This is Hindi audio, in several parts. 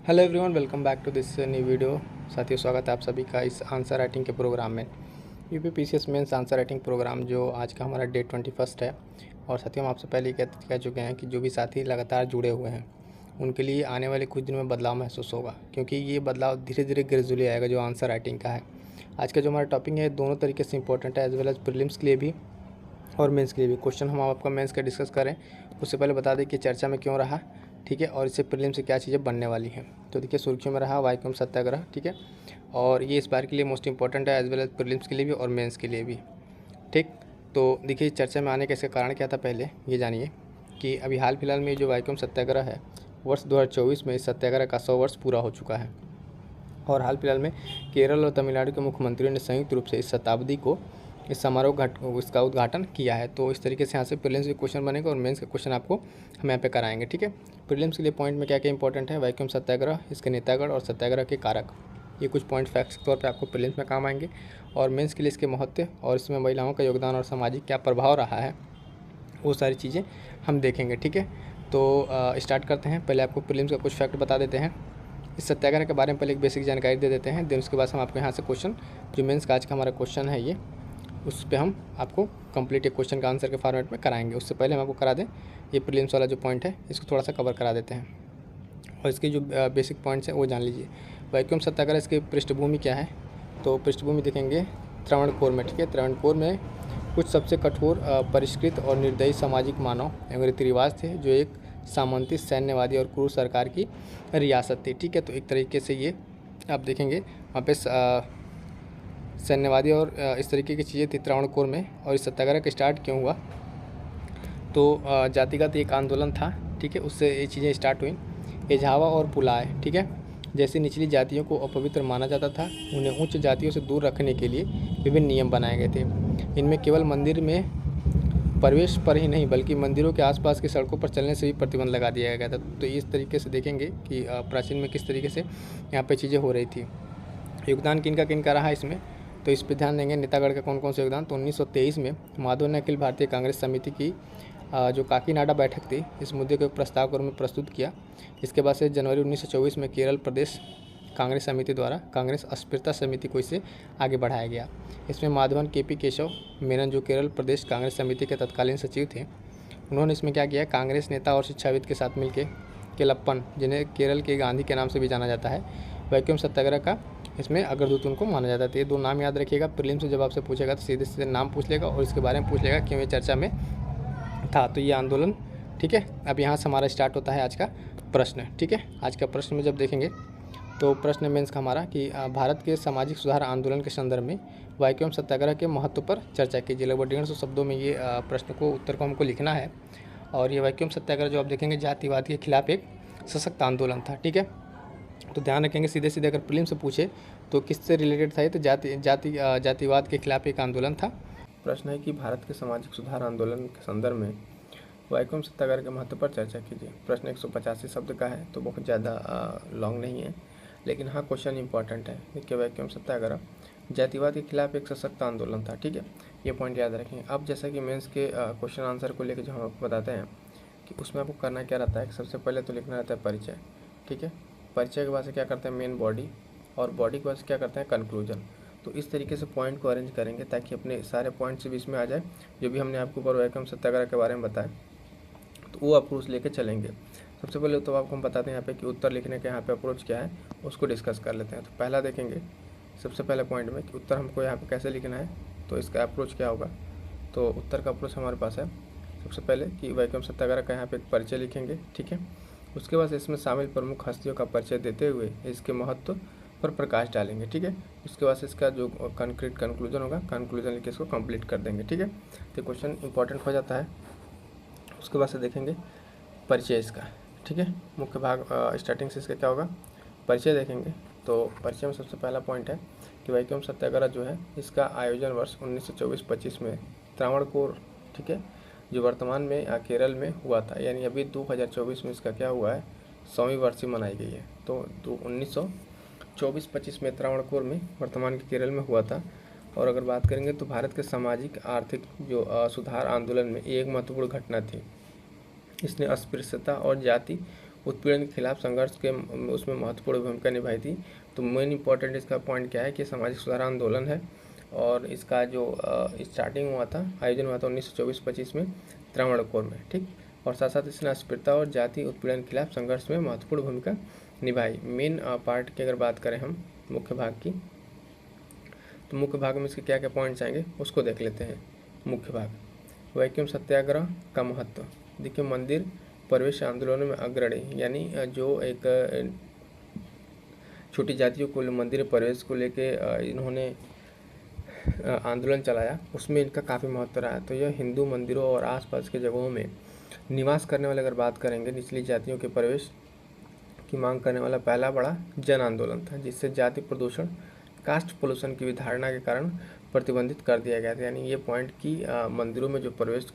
Hello everyone, welcome back to this new video. साथियों, स्वागत है आप सभी का इस आंसर राइटिंग के प्रोग्राम में। UPPCS mains answer writing programme जो आज का हमारा डेट 21 है। और साथियों, हम आपसे पहले कह चुके हैं कि जो भी साथी लगातार जुड़े हुए हैं उनके लिए आने वाले कुछ दिनों में बदलाव महसूस होगा, क्योंकि ये बदलाव धीरे धीरे ग्रेजुअली आएगा जो आंसर राइटिंग का है। आज का जो हमारा टॉपिक है दोनों तरीके से इंपॉर्टेंट है, एज वेल एज प्रीलिम्स के लिए भी और मेंस के लिए भी। क्वेश्चन हम आपका मेंस का डिस्कस करें उससे पहले बता दें कि चर्चा में क्यों रहा, ठीक है, और इससे प्रीलिम से क्या चीज़ें बनने वाली हैं। तो देखिए, सुर्खियों में रहा वाइकोम सत्याग्रह, ठीक है, और ये इस बार के लिए मोस्ट इंपॉर्टेंट है, एज वेल एज प्रीलिम्स के लिए भी और मेंस के लिए भी, ठीक। तो देखिए, चर्चा में आने का इसका कारण क्या था, पहले ये जानिए कि अभी हाल फिलहाल में जो वाइकोम सत्याग्रह है वर्ष 2024 में इस सत्याग्रह का 100 वर्ष पूरा हो चुका है। और हाल फिलहाल में केरल और तमिलनाडु के मुख्यमंत्रियों ने संयुक्त रूप से इस शताब्दी को इस समारोह इसका उद्घाटन किया है। तो इस तरीके से यहाँ से प्रीलिम्स के क्वेश्चन बनेगा और मेंस के क्वेश्चन आपको हम यहाँ पे कराएंगे, ठीक है। प्रीलिम्स के लिए पॉइंट में क्या क्या इंपॉर्टेंट है, वैक्यूम सत्याग्रह, इसके नेतागण और सत्याग्रह के कारक, ये कुछ पॉइंट फैक्ट्स के तौर पे आपको प्रीलिम्स में काम आएंगे। और मेंस के लिए इसके महत्व और इसमें महिलाओं का योगदान और सामाजिक क्या प्रभाव रहा है, वो सारी चीज़ें हम देखेंगे, ठीक है। तो स्टार्ट करते हैं। पहले आपको प्रीलिम्स का कुछ फैक्ट बता देते हैं, इस सत्याग्रह के बारे में पहले एक बेसिक जानकारी दे देते हैं। देन उसके बाद हम आपको यहाँ से क्वेश्चन जो मेंस का आज का हमारा क्वेश्चन है ये, उस पर हम आपको कंप्लीट एक क्वेश्चन का आंसर के फॉर्मेट में कराएंगे। उससे पहले हम आपको करा दें ये प्रीलिम्स वाला जो पॉइंट है इसको थोड़ा सा कवर करा देते हैं और इसके जो बेसिक पॉइंट्स हैं वो जान लीजिए। वैक्यूम सत्याग्रह, इसकी पृष्ठभूमि क्या है, तो पृष्ठभूमि देखेंगे त्रावणकोर में, ठीक है। त्रावणकोर में कुछ सबसे कठोर परिष्कृत और निर्दयी सामाजिक मानव एवं रीति रिवाज थे, जो एक सामंती सैन्यवादी और क्रूर सरकार की रियासत थी, ठीक है। तो एक तरीके से ये आप देखेंगे वहाँ पे सैन्यवादी और इस तरीके की चीज़ें थी त्रावणकोर में। और इस सत्याग्रह का स्टार्ट क्यों हुआ, तो जातिगत एक आंदोलन था, ठीक है, उससे ये चीज़ें स्टार्ट हुई। एझावा और पुलाय, ठीक है, जैसी निचली जातियों को अपवित्र माना जाता था, उन्हें उच्च जातियों से दूर रखने के लिए विभिन्न नियम बनाए गए थे। इनमें केवल मंदिर में प्रवेश पर ही नहीं बल्कि मंदिरों के आसपास की सड़कों पर चलने से भी प्रतिबंध लगा दिया गया था। तो इस तरीके से देखेंगे कि प्राचीन में किस तरीके से यहाँ पे चीज़ें हो रही थी। योगदान किन का रहा इसमें, तो इस पर ध्यान देंगे नेतागढ़ का कौन कौन से योगदान। तो 1923 में माधव ने अखिल भारतीय कांग्रेस समिति की जो काकीनाडा बैठक थी, इस मुद्दे को एक प्रस्ताव के रूप में प्रस्तुत किया। इसके बाद से जनवरी 1924 में केरल प्रदेश कांग्रेस समिति द्वारा कांग्रेस अस्पृश्यता समिति को इसे आगे बढ़ाया गया। इसमें माधवन केपी केशव मेनन, जो केरल प्रदेश कांग्रेस समिति के तत्कालीन सचिव थे, उन्होंने इसमें क्या किया, कांग्रेस नेता और शिक्षाविद के साथ मिलकर केलप्पन, जिन्हें केरल के गांधी के नाम से भी जाना जाता है, वैक्यूम सत्याग्रह का इसमें अग्रदूत उनको माना जाता है। तो ये दो नाम याद रखिएगा, प्रीलिम्स से जब आपसे पूछेगा तो सीधे सीधे नाम पूछ लेगा और इसके बारे में पूछ लेगा क्यों ये चर्चा में था। तो ये आंदोलन, ठीक है। अब यहाँ से हमारा स्टार्ट होता है आज का प्रश्न, ठीक है। आज का प्रश्न में जब देखेंगे तो प्रश्न मेंस का हमारा कि भारत के सामाजिक सुधार आंदोलन के संदर्भ में वैक्यूम सत्याग्रह के महत्व पर चर्चा कीजिए। लगभग 150 शब्दों में ये प्रश्न को उत्तर को हमको लिखना है। और ये वैक्यूम सत्याग्रह जो आप देखेंगे जातिवाद के खिलाफ एक सशक्त आंदोलन था, ठीक है। तो ध्यान रखेंगे, सीधे सीधे अगर प्रीलिम से पूछे तो किससे रिलेटेड था ये, तो जातिवाद के खिलाफ एक आंदोलन था। प्रश्न है कि भारत के सामाजिक सुधार आंदोलन के संदर्भ में वैक्यूम सत्याग्रह के महत्व पर चर्चा कीजिए। प्रश्न 185 शब्द का है, तो बहुत ज़्यादा लॉन्ग नहीं है, लेकिन हाँ क्वेश्चन इंपॉर्टेंट है। देखिए, वैक्यूम सत्याग्रह जातिवाद के खिलाफ एक सशक्त आंदोलन था, ठीक है, ये पॉइंट याद रखें। अब जैसा कि मेंस के क्वेश्चन आंसर को लेकर जो हम आपको बताते हैं कि उसमें आपको करना क्या रहता है, सबसे पहले तो लिखना रहता है परिचय, ठीक है। परिचय के बाद से क्या करते हैं, मेन बॉडी, और बॉडी के बाद से क्या करते हैं, कंक्लूजन। तो इस तरीके से पॉइंट को अरेंज करेंगे ताकि अपने सारे पॉइंट्स भी इसमें आ जाए, जो भी हमने आपको ऊपर वैक्यूम सत्याग्रह के बारे में बताया, तो वो अप्रोच लेके चलेंगे। सबसे पहले तो आपको हम बताते हैं यहाँ पे कि उत्तर लिखने के यहाँ पे अप्रोच क्या है, उसको डिस्कस कर लेते हैं। तो पहला देखेंगे सबसे पहले पॉइंट में कि उत्तर हमको यहाँ पे कैसे लिखना है, तो इसका अप्रोच क्या होगा। तो उत्तर का अप्रोच हमारे पास है सबसे पहले कि वैक्यूम सत्याग्रह का यहाँ पे एक परिचय लिखेंगे, ठीक है। उसके बाद इसमें शामिल प्रमुख हस्तियों का परिचय देते हुए इसके महत्व पर प्रकाश डालेंगे, ठीक है। उसके बाद इसका जो कंक्रीट कंक्लूजन होगा, कंक्लूजन लिख के इसको कंप्लीट कर देंगे, ठीक है। तो क्वेश्चन इंपॉर्टेंट हो जाता है। उसके बाद से देखेंगे परिचय इसका, ठीक है। मुख्य भाग स्टार्टिंग से इसका क्या होगा, परिचय देखेंगे। तो परिचय में सबसे पहला पॉइंट है कि वैक्यूम सत्याग्रह जो है इसका आयोजन वर्ष 1924-25 में त्रावणकोर, ठीक है, जो वर्तमान में केरल में हुआ था। यानी अभी 2024 में इसका क्या हुआ है, 100वीं वर्षी मनाई गई है। तो 1924-25 में त्रावणकोर में वर्तमान के केरल में हुआ था। और अगर बात करेंगे तो भारत के सामाजिक आर्थिक जो सुधार आंदोलन में एक महत्वपूर्ण घटना थी। इसने अस्पृश्यता और जाति उत्पीड़न के खिलाफ संघर्ष के उसमें महत्वपूर्ण भूमिका निभाई थी। तो मेन इंपॉर्टेंट इसका पॉइंट क्या है कि सामाजिक सुधार आंदोलन है, और इसका जो स्टार्टिंग हुआ था, आयोजन हुआ था 1924-25 में त्रावणकोर में, ठीक। और साथ साथ इसने अस्पृश्यता और जाति उत्पीड़न के खिलाफ संघर्ष में महत्वपूर्ण भूमिका निभाई। मेन पार्ट की अगर बात करें हम मुख्य भाग की, तो मुख्य भाग में इसके क्या क्या पॉइंट्स आएंगे उसको देख लेते हैं। मुख्य भाग, वैक्यूम सत्याग्रह का महत्व। देखिए, मंदिर प्रवेश आंदोलनों में अग्रणी, यानी जो एक छोटी जातियों को मंदिर प्रवेश को लेके इन्होंने आंदोलन चलाया, उसमें इनका काफ़ी महत्व रहा है। तो यह हिंदू मंदिरों और आसपास के जगहों में निवास करने वाले अगर बात करेंगे निचली जातियों के प्रवेश की मांग करने वाला पहला बड़ा जन आंदोलन था, जिससे जाति प्रदूषण, कास्ट पोल्यूशन की धारणा के कारण प्रतिबंधित कर दिया गया था। यानी ये पॉइंट कि मंदिरों में जो प्रवेश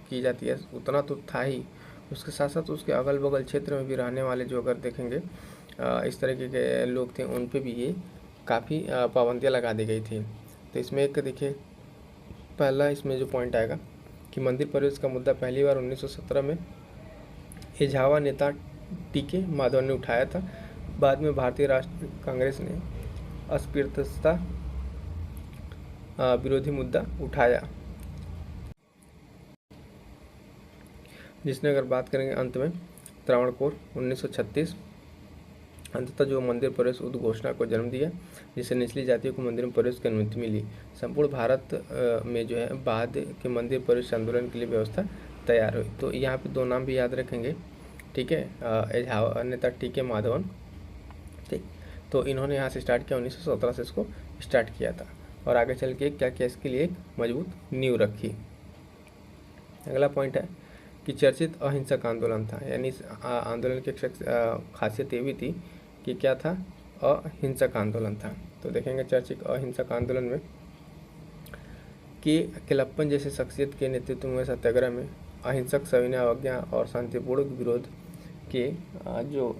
की जाती है उतना तो था ही, उसके साथ साथ उसके अगल बगल क्षेत्र में भी रहने वाले जो अगर देखेंगे इस तरीके के लोग थे, उन पे भी ये काफ़ी पाबंदियाँ लगा दी गई थी। तो इसमें एक देखिए, पहला इसमें जो पॉइंट आएगा कि मंदिर प्रवेश का मुद्दा पहली बार 1917 में एझावा नेता टीके माधवन ने उठाया था। बाद में भारतीय राष्ट्रीय कांग्रेस ने अस्पृश्यता विरोधी मुद्दा उठाया, जिसने अगर बात करेंगे अंत में त्रावणकोर 1936 अंततः जो मंदिर प्रवेश उद्घोषणा को जन्म दिया, जिससे निचली जातियों को मंदिर में प्रवेश की अनुमति मिली। संपूर्ण भारत में जो है बाद के मंदिर प्रवेश आंदोलन के लिए व्यवस्था तैयार हुई। तो यहाँ पे दो नाम भी याद रखेंगे, ठीक है, एझावा नेता टीके माधवन, ठीक। तो इन्होंने यहाँ से स्टार्ट किया, 1917 से इसको स्टार्ट किया था, और आगे चल के क्या किया, इसके लिए एक मजबूत नींव रखी। अगला पॉइंट है कि चर्चित अहिंसक आंदोलन था, यानी इस आंदोलन की खासियत ये भी थी कि क्या था, अहिंसक आंदोलन था। तो देखेंगे चर्चित अहिंसक आंदोलन में कि केलप्पन जैसे शख्सियत के नेतृत्व में सत्याग्रह में अहिंसक सविनय अवज्ञा और शांतिपूर्ण विरोध के जो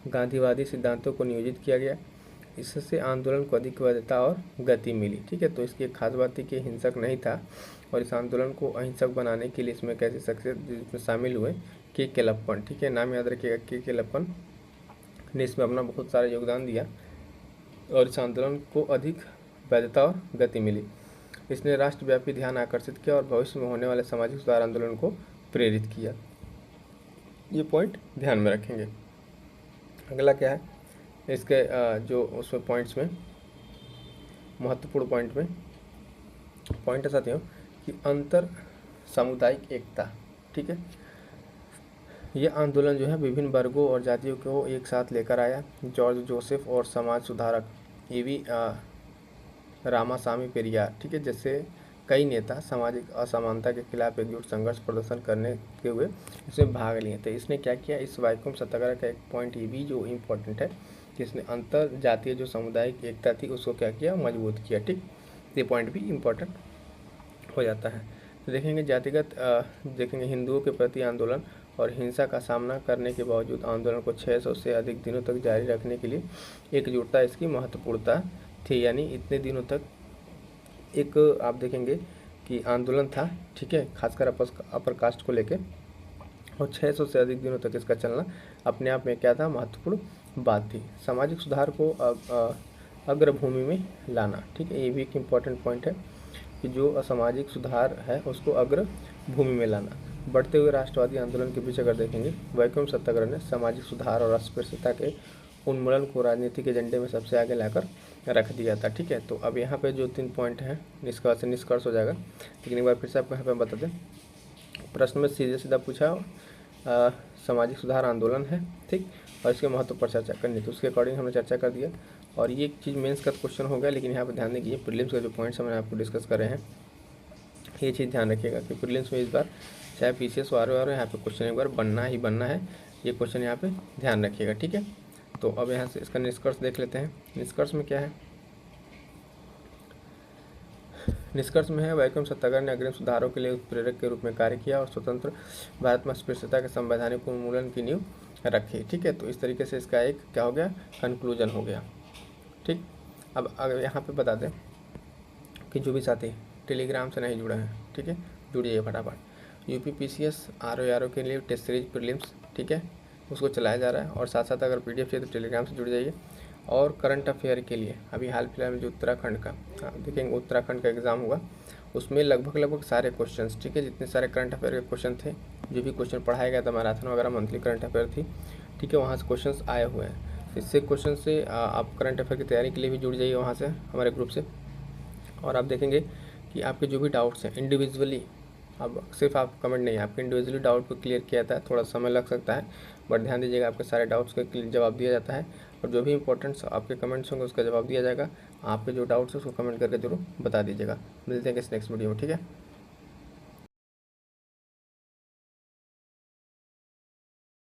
गांधीवादी सिद्धांतों को नियोजित किया गया। इससे आंदोलन को अधिक वैधता और गति मिली, ठीक है। तो इसकी एक खास बात थी कि हिंसक नहीं था, और इस आंदोलन को अहिंसक बनाने के लिए इसमें कैसे शख्सियत जिसमें शामिल हुए के केलप्पन, ठीक है, नाम याद रखिएगा, के केलप्पन ने इसमें अपना बहुत सारा योगदान दिया, और इस आंदोलन को अधिक वैधता और गति मिली। इसने राष्ट्रव्यापी ध्यान आकर्षित किया और भविष्य में होने वाले सामाजिक सुधार आंदोलन को प्रेरित किया। ये पॉइंट ध्यान में रखेंगे। अगला क्या है, इसके जो उसमें पॉइंट्स में महत्वपूर्ण पॉइंट ऐसा थे कि अंतर सामुदायिक एकता, ठीक है। यह आंदोलन जो है विभिन्न वर्गों और जातियों को एक साथ लेकर आया। जॉर्ज जोसेफ और समाज सुधारक ए.वी. रामासामी पेरियार, ठीक है, जैसे कई नेता सामाजिक असमानता के खिलाफ एकजुट संघर्ष प्रदर्शन करने के हुए इसमें भाग लिए। तो इसने क्या किया, इस वैक्यूम सत्याग्रह का एक पॉइंट ये भी जो इम्पोर्टेंट है कि इसने अंतर जातीय जो सामुदायिक एकता थी उसको क्या किया, मजबूत किया, ठीक। ये पॉइंट भी इम्पोर्टेंट हो जाता है। तो देखेंगे जातिगत देखेंगे हिंदुओं के प्रति आंदोलन और हिंसा का सामना करने के बावजूद आंदोलन को 600 से अधिक दिनों तक जारी रखने के लिए एकजुटता इसकी महत्वपूर्णता थी। यानी इतने दिनों तक एक आप देखेंगे कि आंदोलन था, ठीक है, खासकर अपर कास्ट को लेके, और 600 से अधिक दिनों तक इसका चलना अपने आप में क्या था, महत्वपूर्ण बात थी। सामाजिक सुधार को अग्रभूमि में लाना, ठीक है, ये भी एक इम्पॉर्टेंट पॉइंट है कि जो असामाजिक सुधार है उसको अग्रभूमि में लाना। बढ़ते हुए राष्ट्रवादी आंदोलन के बीच अगर देखेंगे वैक्यूम सत्याग्रह ने सामाजिक सुधार और अस्पृश्यता के उन्मूलन को राजनीतिक एजेंडे में सबसे आगे लाकर रख दिया था, ठीक है। तो अब यहाँ पे जो 3 पॉइंट हैं इसका से निष्कर्ष हो जाएगा, लेकिन एक बार फिर से आपको यहाँ पे बता दें, प्रश्न में सीधे सीधा पूछा सामाजिक सुधार आंदोलन है, ठीक, और इसके महत्व पर चर्चा करनी, तो उसके अकॉर्डिंग हमने चर्चा कर दिया। और ये एक चीज़ मेंस का क्वेश्चन हो गया, लेकिन यहाँ पर ध्यान दीजिए प्रीलिम्स का जो पॉइंट्स हमने आपको डिस्कस कर रहे हैं, ये चीज़ ध्यान रखिएगा कि प्रीलिम्स में इस बार चाहे पीसीएस वार यहाँ पे क्वेश्चन एक बार बनना ही बनना है, ये क्वेश्चन यहाँ पे ध्यान रखिएगा, ठीक है। तो अब यहाँ से इसका निष्कर्ष देख लेते हैं। निष्कर्ष में क्या है, निष्कर्ष में है वैक्यूम सत्याग्रह ने अग्रिम सुधारों के लिए उत्प्रेरक के रूप में कार्य किया और स्वतंत्र भारत में अस्पृश्यता के संवैधानिक उन्मूलन की नींव रखी, ठीक है। तो इस तरीके से इसका एक क्या हो गया, कंक्लूजन हो गया, ठीक। अब अगर यहाँ पे बता दें कि जो भी साथी टेलीग्राम से नहीं जुड़े हैं, ठीक है, जुड़िए फटाफट। यूपी पीसीएस आरओ के लिए टेस्ट सीरीज प्रीलिम्स, ठीक है, उसको चलाया जा रहा है। और साथ साथ अगर PDF चाहिए तो टेलीग्राम से जुड़ जाइए। और करंट अफेयर के लिए अभी हाल फिलहाल में जो उत्तराखंड का देखेंगे, उत्तराखंड का एग्ज़ाम हुआ, उसमें लगभग सारे क्वेश्चंस, ठीक है, जितने सारे करंट अफेयर के क्वेश्चन थे, जो भी क्वेश्चन पढ़ाया गया था, मैराथन वगैरह मंथली करंट अफेयर थी, ठीक है, वहाँ से क्वेश्चंस आए हुए हैं। इससे क्वेश्चन से आप करंट अफेयर की तैयारी के लिए भी जुड़ जाइए वहाँ से, हमारे ग्रुप से। और आप देखेंगे कि आपके जो भी डाउट्स हैं इंडिविजुअली, अब सिर्फ आप कमेंट नहीं, आपके इंडिविजुअली डाउट को क्लियर किया जाता है। थोड़ा समय लग सकता है, बट ध्यान दीजिएगा आपके सारे डाउट्स का जवाब दिया जाता है। और जो भी इंपॉर्टेंट्स आपके कमेंट्स होंगे उसका जवाब दिया जाएगा। आपके जो डाउट्स हैं उसको कमेंट करके जरूर बता दीजिएगा। मिलते हैं किसी नेक्स्ट वीडियो में, ठीक है।